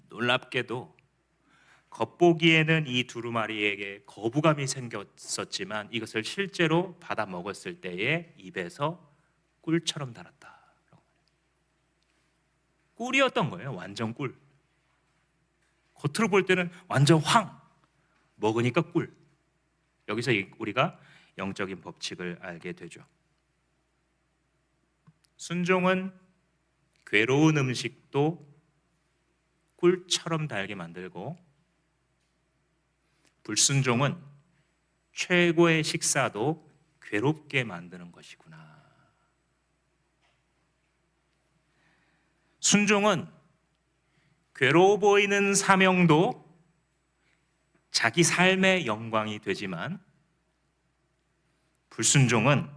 놀랍게도 겉보기에는 이 두루마리에게 거부감이 생겼었지만 이것을 실제로 받아 먹었을 때에 입에서 꿀처럼 달았다. 꿀이었던 거예요. 완전 꿀. 겉으로 볼 때는 완전 황. 먹으니까 꿀. 여기서 우리가 영적인 법칙을 알게 되죠. 순종은 괴로운 음식도 꿀처럼 달게 만들고, 불순종은 최고의 식사도 괴롭게 만드는 것이구나. 순종은 괴로워 보이는 사명도 자기 삶의 영광이 되지만, 불순종은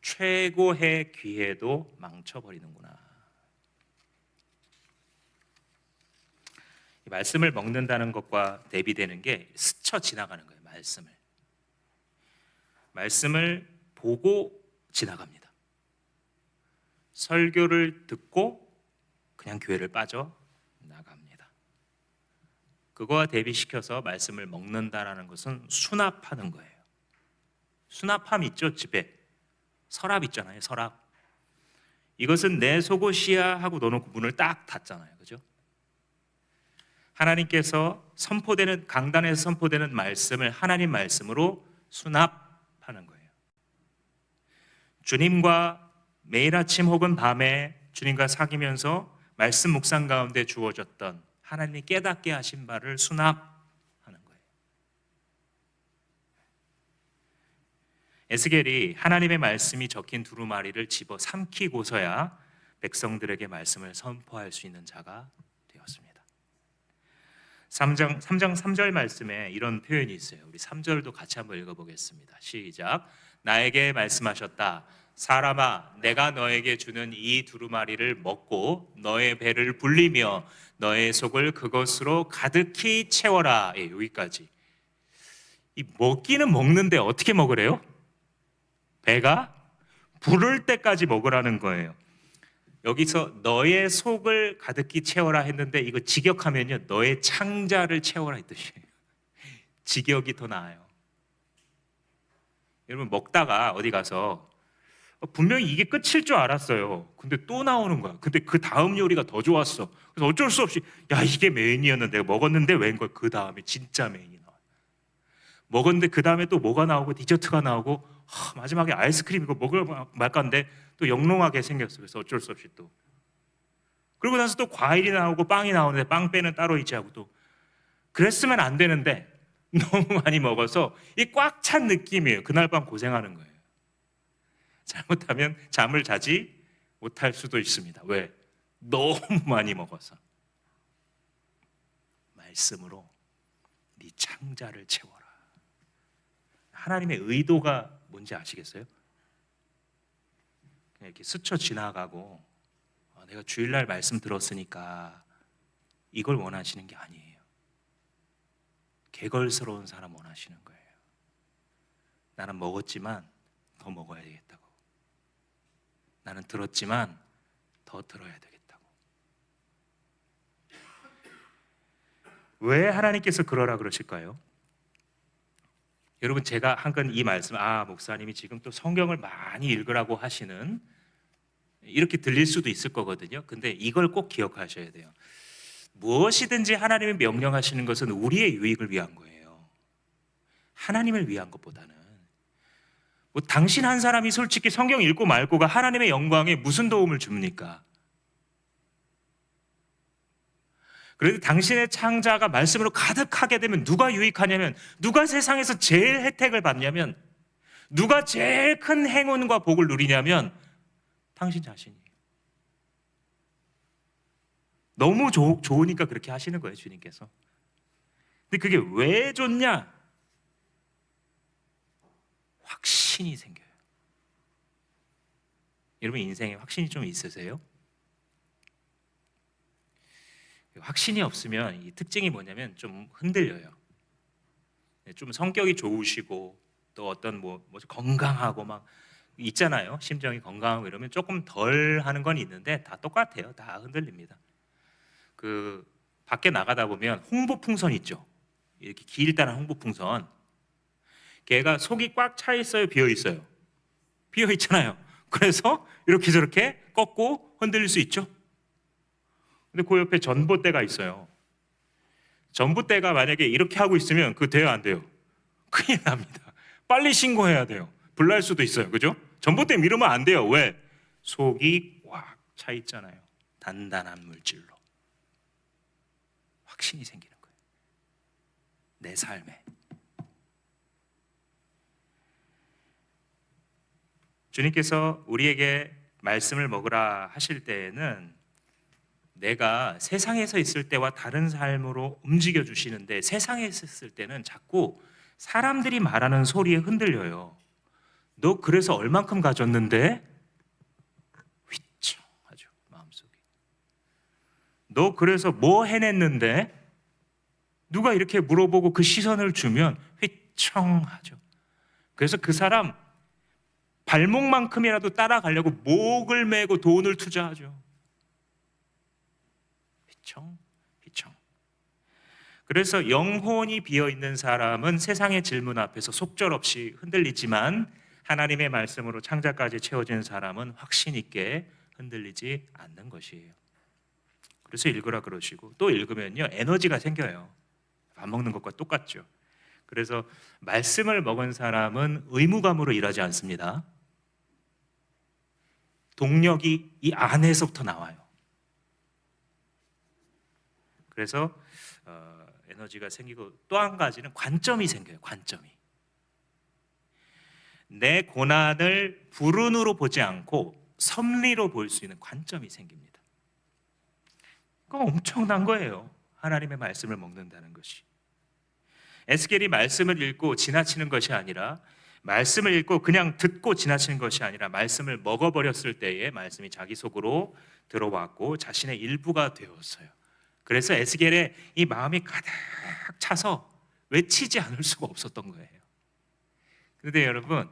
최고의 기회도 망쳐버리는구나. 이 말씀을 먹는다는 것과 대비되는 게 스쳐 지나가는 거예요. 말씀을 보고 지나갑니다. 설교를 듣고 그냥 교회를 빠져 나갑니다. 그거와 대비시켜서 말씀을 먹는다라는 것은 수납하는 거예요. 수납함 있죠? 집에 서랍 있잖아요. 서랍. 이것은 내 속옷이야 하고 넣어놓고 문을 딱 닫잖아요. 그죠? 하나님께서 강단에서 선포되는 말씀을 하나님 말씀으로 수납하는 거예요. 주님과 매일 아침 혹은 밤에 주님과 사귀면서 말씀 묵상 가운데 주어졌던 하나님이 깨닫게 하신 바를 수납하는 거예요. 에스겔이 하나님의 말씀이 적힌 두루마리를 집어 삼키고서야 백성들에게 말씀을 선포할 수 있는 자가 되었습니다. 3장 3절 말씀에 이런 표현이 있어요. 우리 3절도 같이 한번 읽어보겠습니다. 시작. 나에게 말씀하셨다. 사람아, 내가 너에게 주는 이 두루마리를 먹고 너의 배를 불리며 너의 속을 그것으로 가득히 채워라. 예, 여기까지. 이 먹기는 먹는데 어떻게 먹으래요? 배가 부를 때까지 먹으라는 거예요. 여기서 너의 속을 가득히 채워라 했는데 이거 직역하면요, 너의 창자를 채워라 이 뜻이에요. 직역이 더 나아요. 여러분, 먹다가 어디 가서 분명히 이게 끝일 줄 알았어요. 근데 또 나오는 거야. 근데 그 다음 요리가 더 좋았어. 그래서 어쩔 수 없이 야, 이게 메인이었는데 내가 먹었는데 웬걸, 그 다음에 진짜 메인이 나와요. 먹었는데 그 다음에 또 뭐가 나오고 디저트가 나오고 마지막에 아이스크림 이거 먹을 말까인데 또 영롱하게 생겼어요. 그래서 어쩔 수 없이 또 그러고 나서 또 과일이 나오고 빵이 나오는데 빵 빼는 따로 있지 하고 또 그랬으면 안 되는데 너무 많이 먹어서 이 꽉 찬 느낌이에요. 그날 밤 고생하는 거예요. 잘못하면 잠을 자지 못할 수도 있습니다. 왜? 너무 많이 먹어서. 말씀으로 네 창자를 채워라. 하나님의 의도가 뭔지 아시겠어요? 그냥 이렇게 스쳐 지나가고 내가 주일날 말씀 들었으니까 이걸 원하시는 게 아니에요. 개걸스러운 사람 원하시는 거예요. 나는 먹었지만 더 먹어야 되겠다고. 나는 들었지만 더 들어야 되겠다고. 왜 하나님께서 그러라 그러실까요? 여러분, 제가 한 건 이 말씀, 목사님이 지금 또 성경을 많이 읽으라고 하시는, 이렇게 들릴 수도 있을 거거든요. 근데 이걸 꼭 기억하셔야 돼요. 무엇이든지 하나님이 명령하시는 것은 우리의 유익을 위한 거예요. 하나님을 위한 것보다는. 당신 한 사람이 솔직히 성경 읽고 말고가 하나님의 영광에 무슨 도움을 줍니까? 그래도 당신의 창자가 말씀으로 가득하게 되면 누가 유익하냐면, 누가 세상에서 제일 혜택을 받냐면, 누가 제일 큰 행운과 복을 누리냐면 당신 자신이에요. 너무 좋으니까 그렇게 하시는 거예요, 주님께서. 근데 그게 왜 좋냐? 확신이 생겨요. 여러분 인생에 확신이 좀 있으세요? 확신이 없으면 이 특징이 뭐냐면 좀 흔들려요. 좀 성격이 좋으시고 또 어떤 뭐 건강하고 막 있잖아요. 심정이 건강하고 이러면 조금 덜 하는 건 있는데 다 똑같아요. 다 흔들립니다. 그 밖에 나가다 보면 홍보풍선 있죠. 이렇게 길다란 홍보풍선. 걔가 속이 꽉 차 있어요, 비어 있어요? 비어 있잖아요. 그래서 이렇게 저렇게 꺾고 흔들릴 수 있죠. 근데 그 옆에 전봇대가 있어요. 전봇대가 만약에 이렇게 하고 있으면 그거 돼요, 안 돼요? 큰일 납니다. 빨리 신고해야 돼요. 불날 수도 있어요. 그죠? 전봇대 밀으면 안 돼요. 왜? 속이 꽉 차 있잖아요. 단단한 물질로. 확신이 생기는 거예요. 내 삶에. 주님께서 우리에게 말씀을 먹으라 하실 때에는 내가 세상에서 있을 때와 다른 삶으로 움직여 주시는데, 세상에 있을 때는 자꾸 사람들이 말하는 소리에 흔들려요. 너 그래서 얼만큼 가졌는데? 휘청하죠, 마음속에. 너 그래서 뭐 해냈는데? 누가 이렇게 물어보고 그 시선을 주면 휘청하죠. 그래서 그 사람 발목만큼이라도 따라가려고 목을 메고 돈을 투자하죠. 휘청. 그래서 영혼이 비어있는 사람은 세상의 질문 앞에서 속절없이 흔들리지만, 하나님의 말씀으로 창자까지 채워진 사람은 확신 있게 흔들리지 않는 것이에요. 그래서 읽으라 그러시고, 또 읽으면요 에너지가 생겨요. 밥 먹는 것과 똑같죠. 그래서 말씀을 먹은 사람은 의무감으로 일하지 않습니다. 동력이 이 안에서부터 나와요. 그래서 에너지가 생기고, 또 한 가지는 관점이 생겨요. 관점이. 내 고난을 불운으로 보지 않고 섭리로 볼 수 있는 관점이 생깁니다. 그거 엄청난 거예요. 하나님의 말씀을 먹는다는 것이. 에스겔이 말씀을 읽고 지나치는 것이 아니라, 말씀을 읽고 그냥 듣고 지나치는 것이 아니라, 말씀을 먹어버렸을 때에 말씀이 자기 속으로 들어왔고 자신의 일부가 되었어요. 그래서 에스겔의 이 마음이 가득 차서 외치지 않을 수가 없었던 거예요. 그런데 여러분,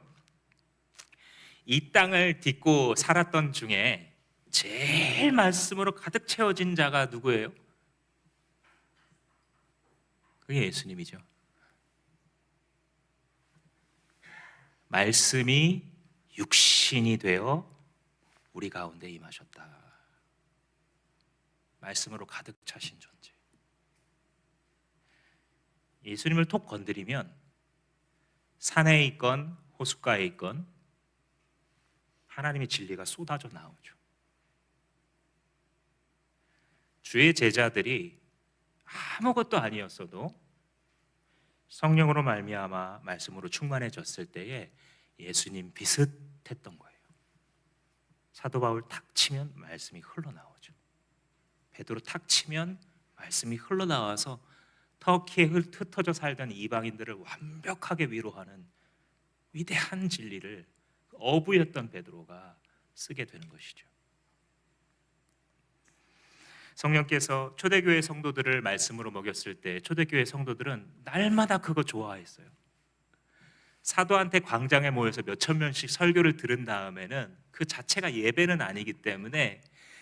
이 땅을 딛고 살았던 중에 제일 말씀으로 가득 채워진 자가 누구예요? 그게 예수님이죠. 말씀이 육신이 되어 우리 가운데 임하셨다. 말씀으로 가득 차신 존재. 예수님을 톡 건드리면 산에 있건 호숫가에 있건 하나님의 진리가 쏟아져 나오죠. 주의 제자들이 아무것도 아니었어도 성령으로 말미암아 말씀으로 충만해졌을 때에 예수님 비슷했던 거예요. 사도 바울 탁 치면 말씀이 흘러나오죠. 베드로 탁 치면 말씀이 흘러나와서 터키에 흩어져 살던 이방인들을 완벽하게 위로하는 위대한 진리를 어부였던 베드로가 쓰게 되는 것이죠. 성령께서 초대교회 성도들을 말씀으로 먹였을 때 초대교회 성도들은 날마다 그거 좋아했어요. 사도한테 광장에 모여서 몇천 명씩 설교를 들은 다음에는 그 자체가 예배는 아니기 때문에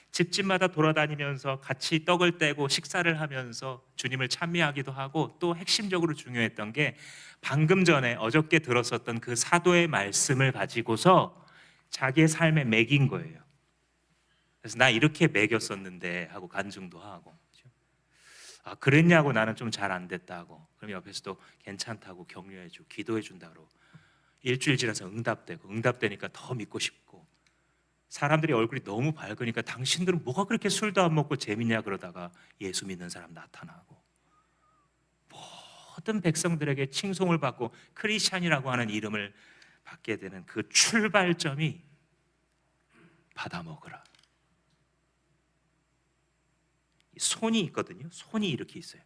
집집마다 돌아다니면서 같이 떡을 떼고 식사를 하면서 주님을 찬미하기도 하고, 또 핵심적으로 중요했던 게 방금 전에 어저께 들었었던 그 사도의 말씀을 가지고서 자기의 삶에 매긴 거예요. 그래서 나 이렇게 매겼었는데 하고 간증도 하고, 그렇죠? 아, 그랬냐고, 나는 좀 잘 안 됐다고. 그럼 옆에서도 괜찮다고 격려해주고 기도해준다고. 일주일 지나서 응답되니까 더 믿고 싶고, 사람들이 얼굴이 너무 밝으니까 당신들은 뭐가 그렇게 술도 안 먹고 재밌냐 그러다가 예수 믿는 사람 나타나고, 모든 백성들에게 칭송을 받고 크리스찬이라고 하는 이름을 받게 되는 그 출발점이 받아 먹으라. 손이 있거든요. 손이 이렇게 있어요.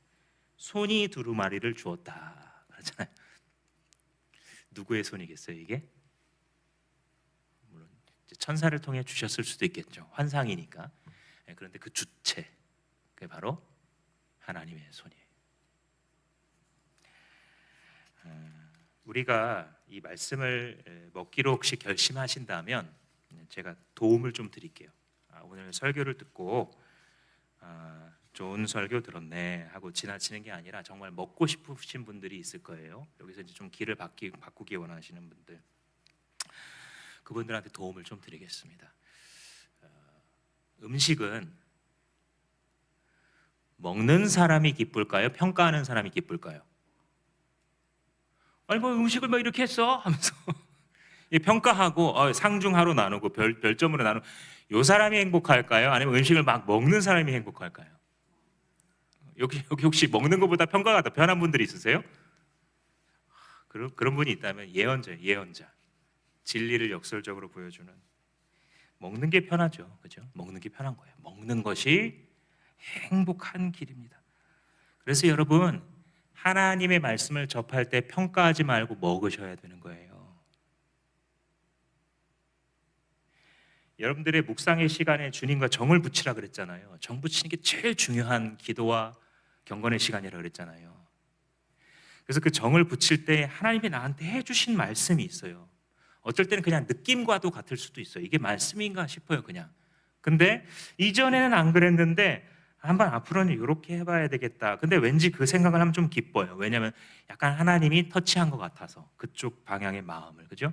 손이 두루마리를 주었다 그러잖아요. 누구의 손이겠어요 이게? 물론 천사를 통해 주셨을 수도 있겠죠. 환상이니까. 그런데 그 주체, 그게 바로 하나님의 손이에요. 우리가 이 말씀을 먹기로 혹시 결심하신다면 제가 도움을 좀 드릴게요. 오늘 설교를 듣고 좋은 설교 들었네 하고 지나치는 게 아니라 정말 먹고 싶으신 분들이 있을 거예요. 여기서 이제 좀 길을 바꾸기 원하시는 분들, 그분들한테 도움을 좀 드리겠습니다. 음식은 먹는 사람이 기쁠까요? 평가하는 사람이 기쁠까요? 아니 뭐 음식을 뭐 이렇게 했어 하면서 평가하고 상중하로 나누고 별점으로 나누고, 요 사람이 행복할까요? 아니면 음식을 막 먹는 사람이 행복할까요? 여기 혹시 먹는 것보다 평가가 더 편한 분들이 있으세요? 그런 분이 있다면 예언자. 진리를 역설적으로 보여주는, 먹는 게 편하죠, 그죠? 먹는 게 편한 거예요. 먹는 것이 행복한 길입니다. 그래서 여러분, 하나님의 말씀을 접할 때 평가하지 말고 먹으셔야 되는 거예요. 여러분들의 묵상의 시간에 주님과 정을 붙이라 그랬잖아요. 정 붙이는 게 제일 중요한 기도와 경건의 시간이라 그랬잖아요. 그래서 그 정을 붙일 때 하나님이 나한테 해주신 말씀이 있어요. 어쩔 때는 그냥 느낌과도 같을 수도 있어요. 이게 말씀인가 싶어요, 그냥. 근데 이전에는 안 그랬는데 한번 앞으로는 이렇게 해봐야 되겠다. 근데 왠지 그 생각을 하면 좀 기뻐요. 왜냐하면 약간 하나님이 터치한 것 같아서, 그쪽 방향의 마음을, 그죠?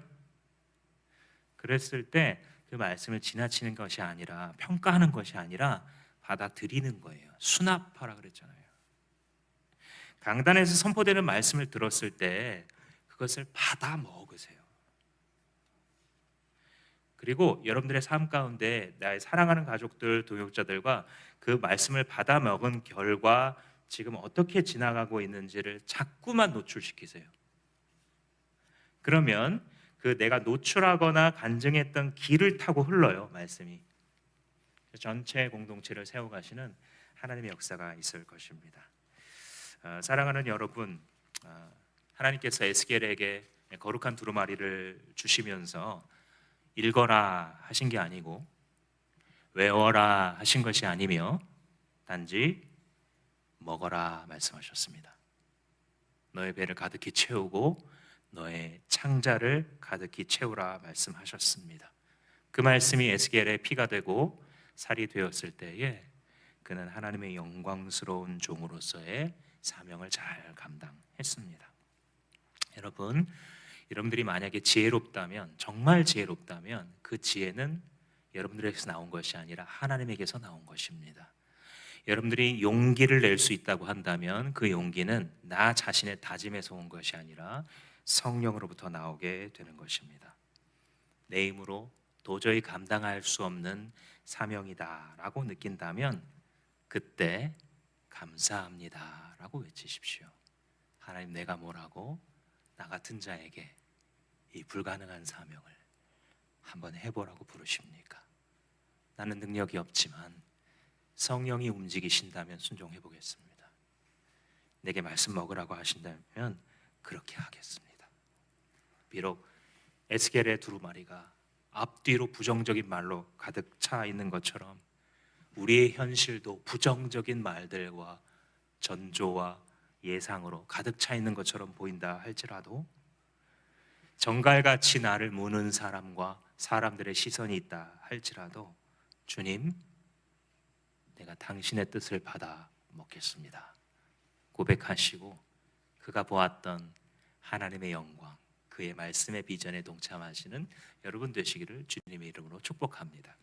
그랬을 때 그 말씀을 지나치는 것이 아니라, 평가하는 것이 아니라 받아들이는 거예요. 수납하라 그랬잖아요. 강단에서 선포되는 말씀을 들었을 때 그것을 받아 먹으세요. 그리고 여러분들의 삶 가운데 나의 사랑하는 가족들, 동역자들과 그 말씀을 받아 먹은 결과 지금 어떻게 지나가고 있는지를 자꾸만 노출시키세요. 그러면 그 내가 노출하거나 간증했던 길을 타고 흘러요, 말씀이. 전체 공동체를 세워가시는 하나님의 역사가 있을 것입니다. 사랑하는 여러분, 하나님께서 에스겔에게 거룩한 두루마리를 주시면서 읽어라 하신 게 아니고 외워라 하신 것이 아니며 단지 먹어라 말씀하셨습니다. 너의 배를 가득히 채우고 너의 창자를 가득히 채우라 말씀하셨습니다. 그 말씀이 에스겔의 피가 되고 살이 되었을 때에 그는 하나님의 영광스러운 종으로서의 사명을 잘 감당했습니다. 여러분들이 만약에 지혜롭다면, 정말 지혜롭다면 그 지혜는 여러분들에게서 나온 것이 아니라 하나님에게서 나온 것입니다. 여러분들이 용기를 낼 수 있다고 한다면 그 용기는 나 자신의 다짐에서 온 것이 아니라 성령으로부터 나오게 되는 것입니다. 내 힘으로 도저히 감당할 수 없는 사명이다라고 느낀다면 그때 감사합니다라고 외치십시오. 하나님, 내가 뭐라고 나 같은 자에게 이 불가능한 사명을 한번 해보라고 부르십니까? 나는 능력이 없지만 성령이 움직이신다면 순종해 보겠습니다. 내게 말씀 먹으라고 하신다면 그렇게 하겠습니다. 비록 에스겔의 두루마리가 앞뒤로 부정적인 말로 가득 차 있는 것처럼 우리의 현실도 부정적인 말들과 전조와 예상으로 가득 차 있는 것처럼 보인다 할지라도 정갈같이 나를 무는 사람과 사람들의 시선이 있다 할지라도 주님, 내가 당신의 뜻을 받아 먹겠습니다 고백하시고 그가 보았던 하나님의 영광, 그의 말씀의 비전에 동참하시는 여러분 되시기를 주님의 이름으로 축복합니다.